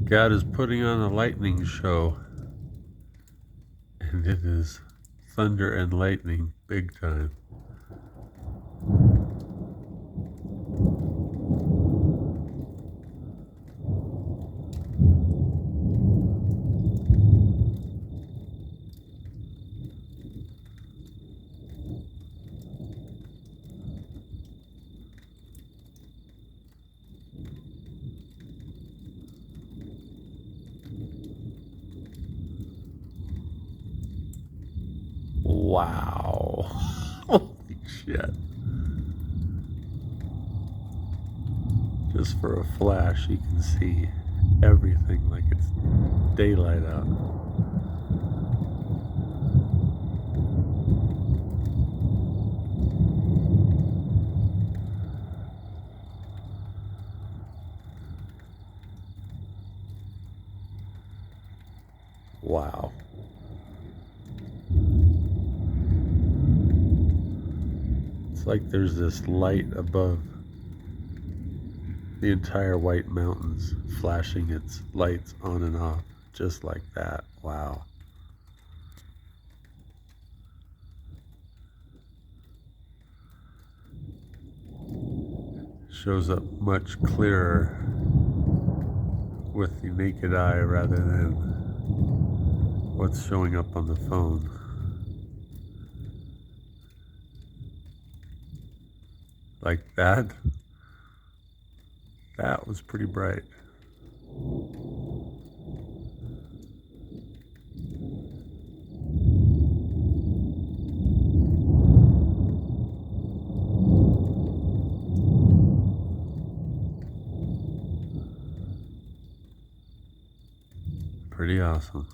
God is putting on a lightning show, and it is thunder and lightning big time. Wow. Holy shit. Just for a flash, you can see everything like it's daylight out. Wow. It's like there's this light above the entire White Mountains, flashing its lights on and off, just like that. Wow. Shows up much clearer with the naked eye rather than what's showing up on the phone. Like that. That was pretty bright. Pretty awesome.